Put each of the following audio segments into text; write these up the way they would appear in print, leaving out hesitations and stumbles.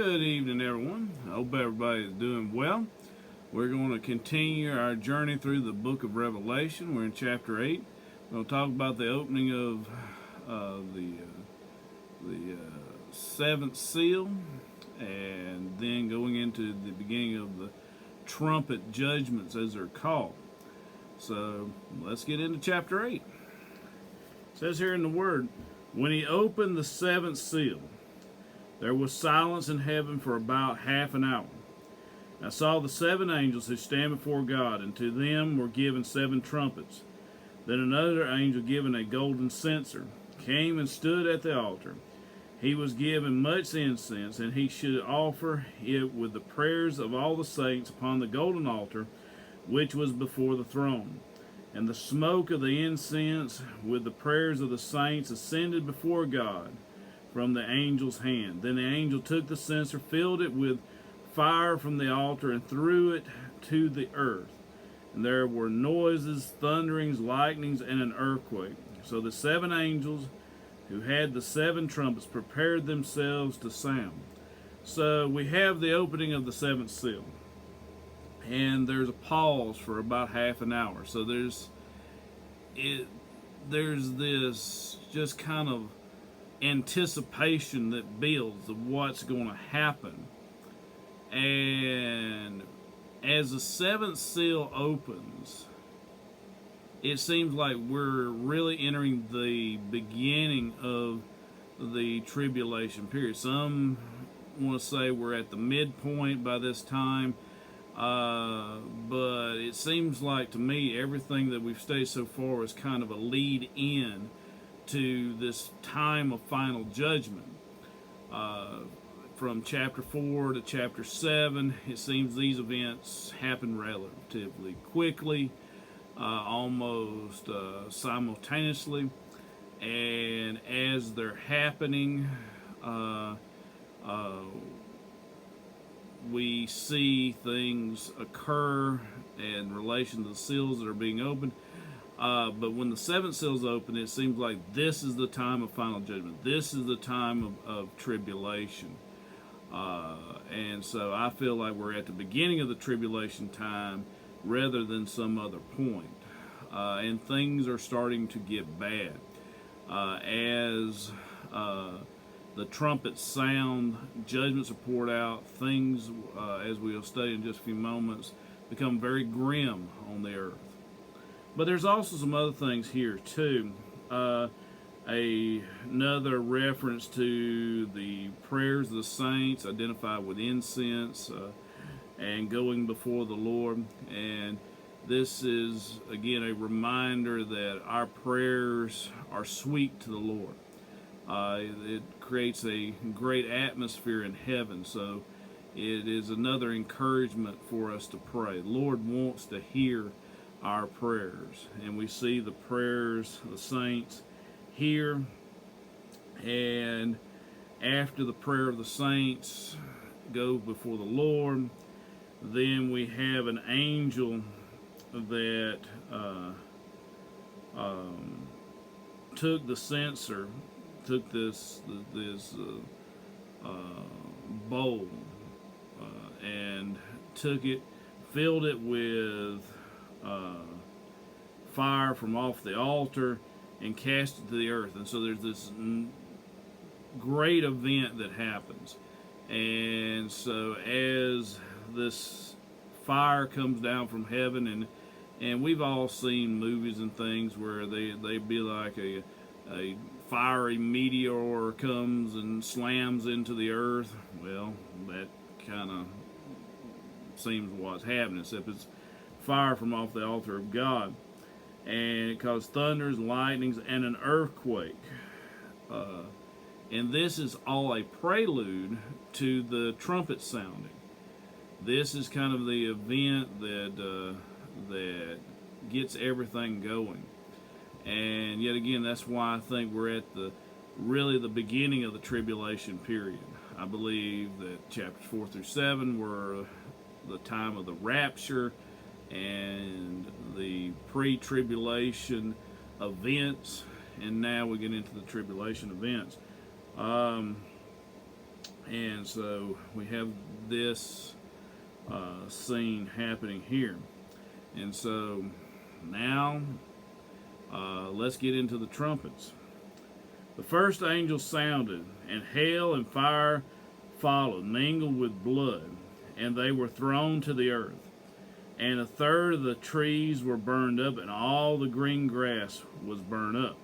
Good evening, everyone. I hope everybody is doing well. We're going to continue our journey through the book of Revelation. We're in chapter 8. We'll talk about the opening of the seventh seal, and then going into the beginning of the trumpet judgments, as they're called. So let's get into chapter 8. It says here in the Word, when he opened the seventh seal, there was silence in heaven for about half an hour. I saw the seven angels who stand before God, and to them were given seven trumpets. Then another angel, given a golden censer, came and stood at the altar. He was given much incense, and he should offer it with the prayers of all the saints upon the golden altar which was before the throne. And the smoke of the incense with the prayers of the saints ascended before God from the angel's hand. Then the angel took the censer, filled it with fire from the altar, and threw it to the earth. And there were noises, thunderings, lightnings, and an earthquake. So the seven angels who had the seven trumpets prepared themselves to sound. So we have the opening of the seventh seal, and there's a pause for about half an hour. So there's this just kind of anticipation that builds of what's going to happen. And as the seventh seal opens, it seems like we're really entering the beginning of the tribulation period. Some want to say we're at the midpoint by this time, but it seems like to me everything that we've studied so far is kind of a lead in to this time of final judgment. From chapter 4 to chapter 7, it seems these events happen relatively quickly, almost simultaneously, and as they're happening, we see things occur in relation to the seals that are being opened. But when the seventh seal is open, it seems like this is the time of final judgment. This is the time of tribulation. And so I feel like we're at the beginning of the tribulation time rather than some other point. And things are starting to get bad. As the trumpets sound, judgments are poured out, things, as we'll study in just a few moments, become very grim on the earth. But there's also some other things here too. Another reference to the prayers of the saints identified with incense and going before the Lord. And this is, again, a reminder that our prayers are sweet to the Lord. It creates a great atmosphere in heaven. So it is another encouragement for us to pray. The Lord wants to hear our prayers, and we see the prayers of the saints here. And after the prayer of the saints goes before the Lord, then we have an angel that took the censer, took this bowl, and took it, filled it with fire from off the altar, and cast it to the earth. And so there's this great event that happens. And so as this fire comes down from heaven, and we've all seen movies and things where they be like a fiery meteor comes and slams into the earth. Well, that kind of seems what's happening, except it's fire from off the altar of God. And it caused thunders, lightnings, and an earthquake. And this is all a prelude to the trumpet sounding. This is kind of the event that gets everything going. And yet again, that's why I think we're at really the beginning of the tribulation period. I believe that chapters 4 through 7 were the time of the rapture and the pre-tribulation events, and now we get into the tribulation events. And so we have this scene happening here. And so now let's get into the trumpets. The first angel sounded, and hail and fire followed, mingled with blood, and they were thrown to the earth. And a third of the trees were burned up, and all the green grass was burned up.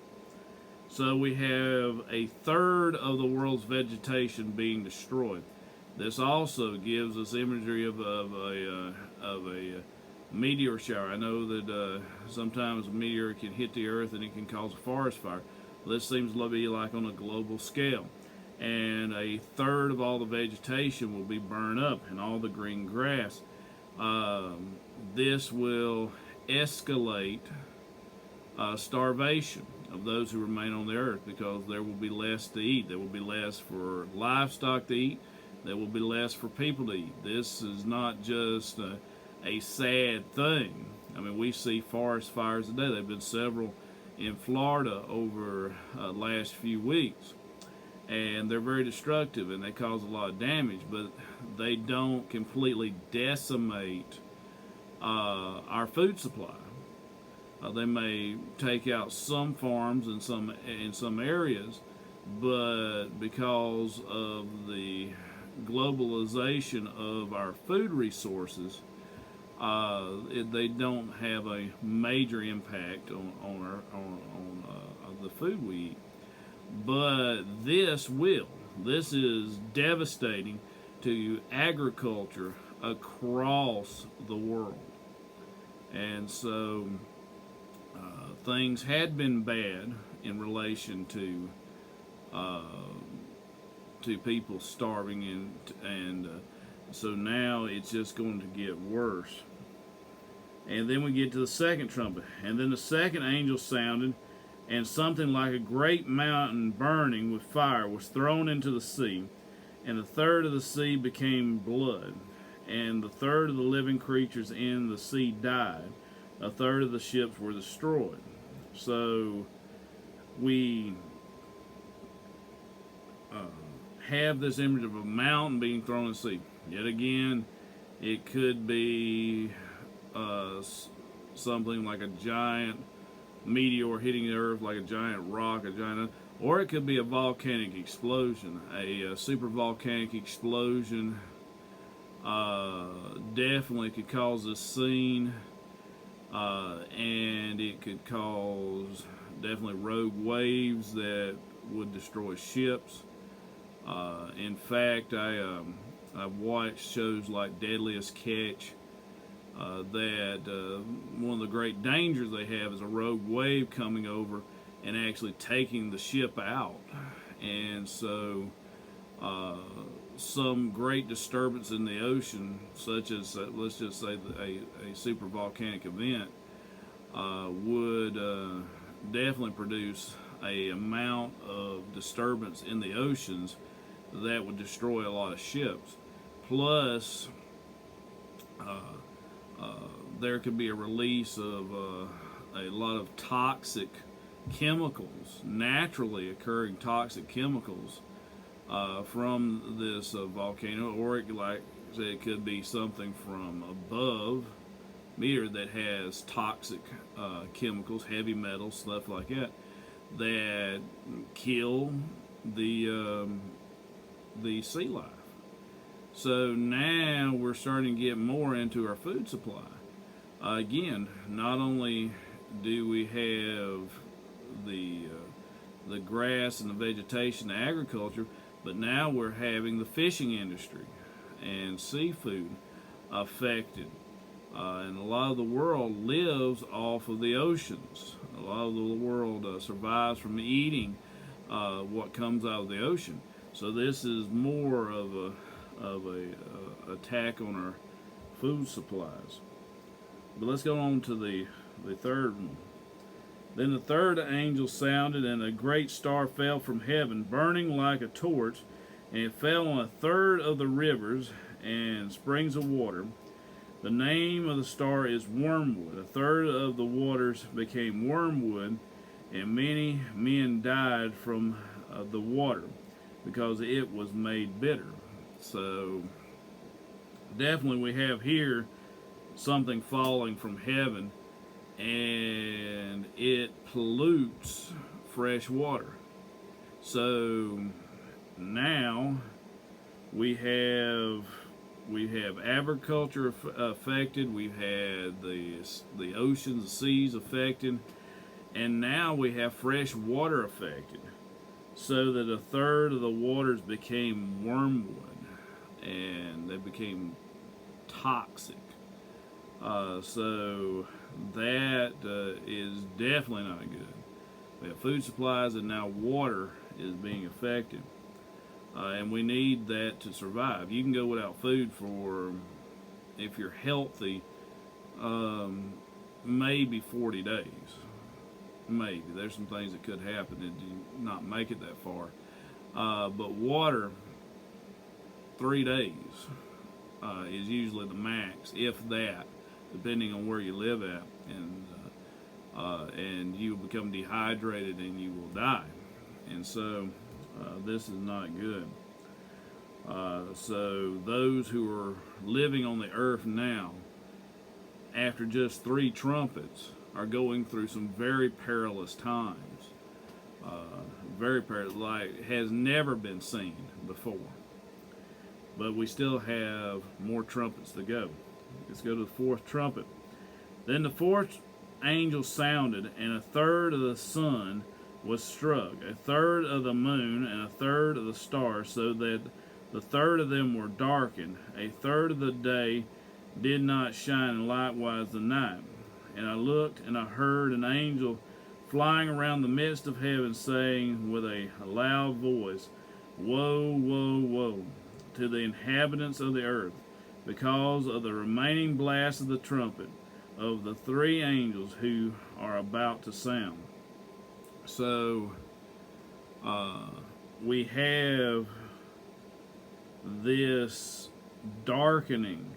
So we have a third of the world's vegetation being destroyed. This also gives us imagery of a meteor shower. I know that sometimes a meteor can hit the earth and it can cause a forest fire. This seems to be like on a global scale. And a third of all the vegetation will be burned up and all the green grass. This will escalate starvation of those who remain on the earth, because there will be less to eat. There will be less for livestock to eat. There will be less for people to eat. This is not just a sad thing. I mean, we see forest fires today. There have been several in Florida over the last few weeks, and they're very destructive and they cause a lot of damage, but they don't completely decimate our food supply. They may take out some farms in some areas, but because of the globalization of our food resources, they don't have a major impact on the food we eat. But this will. This is devastating to agriculture across the world. And so things had been bad in relation to people starving, and so now it's just going to get worse. And then we get to the second trumpet, and then the second angel sounded, and something like a great mountain burning with fire was thrown into the sea, and a third of the sea became blood, and the third of the living creatures in the sea died. A third of the ships were destroyed. So we have this image of a mountain being thrown in the sea. Yet again, it could be something like a giant meteor hitting the earth, like a giant rock, or it could be a volcanic explosion. A super volcanic explosion definitely could cause this scene. And it could cause definitely rogue waves that would destroy ships. In fact, I've watched shows like Deadliest Catch. That one of the great dangers they have is a rogue wave coming over and actually taking the ship out. And so some great disturbance in the ocean, such as let's just say a super volcanic event, would definitely produce a amount of disturbance in the oceans that would destroy a lot of ships. Plus, there could be a release of a lot of toxic chemicals, naturally occurring toxic chemicals, from this volcano, or it could be something from above meteor that has toxic chemicals, heavy metals, stuff like that, that kill the sea life. So now we're starting to get more into our food supply. Again, not only do we have the grass and the vegetation, the agriculture, but now we're having the fishing industry and seafood affected. And a lot of the world lives off of the oceans. A lot of the world survives from eating what comes out of the ocean. So this is more of a attack on our food supplies. But let's go on to the third one. Then the third angel sounded, and a great star fell from heaven, burning like a torch, and it fell on a third of the rivers and springs of water. The name of the star is wormwood. A third of the waters became wormwood, and many men died from the water. because it was made bitter. So definitely we have here something falling from heaven, and it pollutes fresh water. So now we have agriculture affected. We've had the oceans, the seas affected, and now we have fresh water affected. So that a third of the waters became wormwood, and they became toxic. So that is definitely not good. We have food supplies, and now water is being affected. And we need that to survive. You can go without food for, if you're healthy, maybe 40 days. Maybe. There's some things that could happen that do not make it that far. But water, 3 days is usually the max, if that, depending on where you live at. And you will become dehydrated and you will die. And so this is not good. So those who are living on the earth now, after just 3 trumpets, are going through some very perilous times. Very perilous, like has never been seen before. But we still have more trumpets to go. Let's go to the 4th trumpet. Then the 4th angel sounded, and a third of the sun was struck, a third of the moon, and a third of the stars, so that the third of them were darkened. A third of the day did not shine, and likewise the night. And I looked, and I heard an angel flying around the midst of heaven, saying with a loud voice, Woe, woe, woe, to the inhabitants of the earth, because of the remaining blast of the trumpet of the 3 angels who are about to sound. So we have this darkening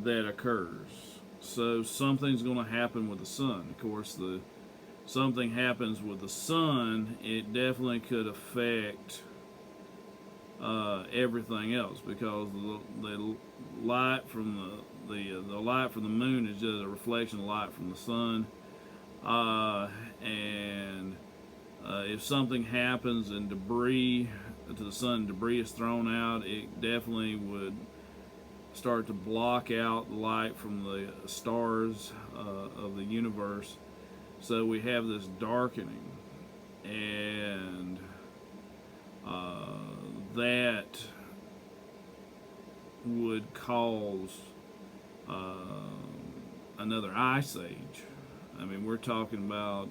that occurs. So something's going to happen with the sun. Of course, something happens with the sun, it definitely could affect everything else, because the light from the light from the moon is just a reflection of light from the sun. And if something happens and debris to the sun, debris is thrown out, it definitely would start to block out light from the stars of the universe. So we have this darkening, and that would cause another ice age. I mean, we're talking about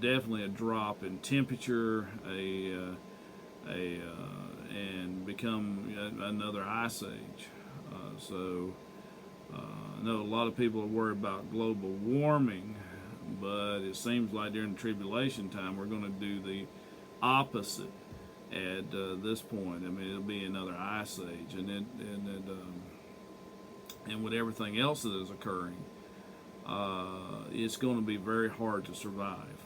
definitely a drop in temperature, and become another ice age. So I know a lot of people are worried about global warming, but it seems like during the tribulation time we're going to do the opposite at this point. I mean, it'll be another ice age, and with everything else that is occurring, it's going to be very hard to survive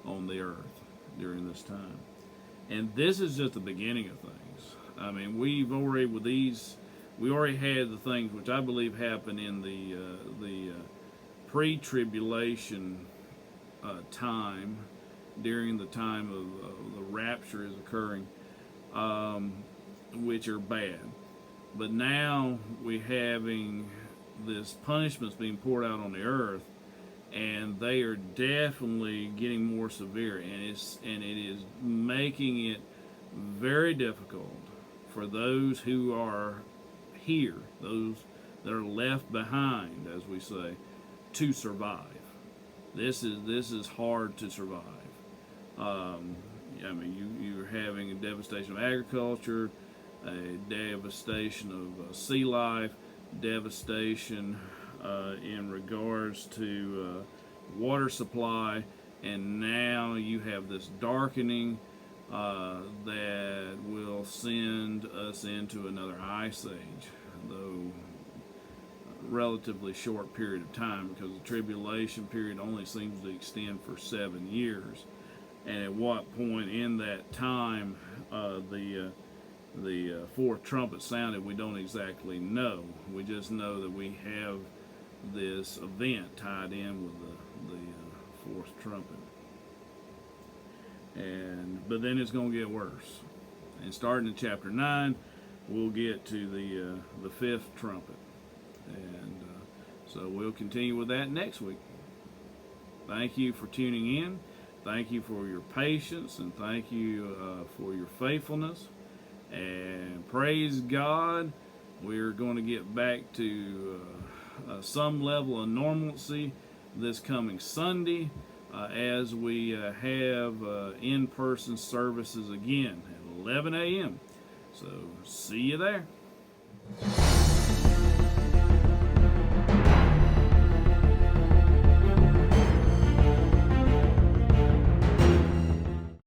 on the earth during this time. And this is just the beginning of things. I mean, we already had the things which I believe happened in the pre-tribulation time, during the time of the rapture is occurring, which are bad. But now we're having this punishments being poured out on the earth, and they are definitely getting more severe, and it is making it very difficult for those who are here, those that are left behind, as we say, to survive. This is hard to survive. I mean, you're having a devastation of agriculture, a devastation of sea life, devastation in regards to water supply, and now you have this darkening that will send us into another ice age, though relatively short period of time, because the tribulation period only seems to extend for 7 years. and at what point in that time the fourth trumpet sounded, we don't exactly know. We just know that we have this event tied in with the fourth trumpet. But then it's going to get worse. And starting in chapter 9, we'll get to the fifth trumpet. And so we'll continue with that next week. Thank you for tuning in. Thank you for your patience, and thank you for your faithfulness. And praise God, we're going to get back to some level of normalcy this coming Sunday as we have in-person services again at 11 a.m. So see you there.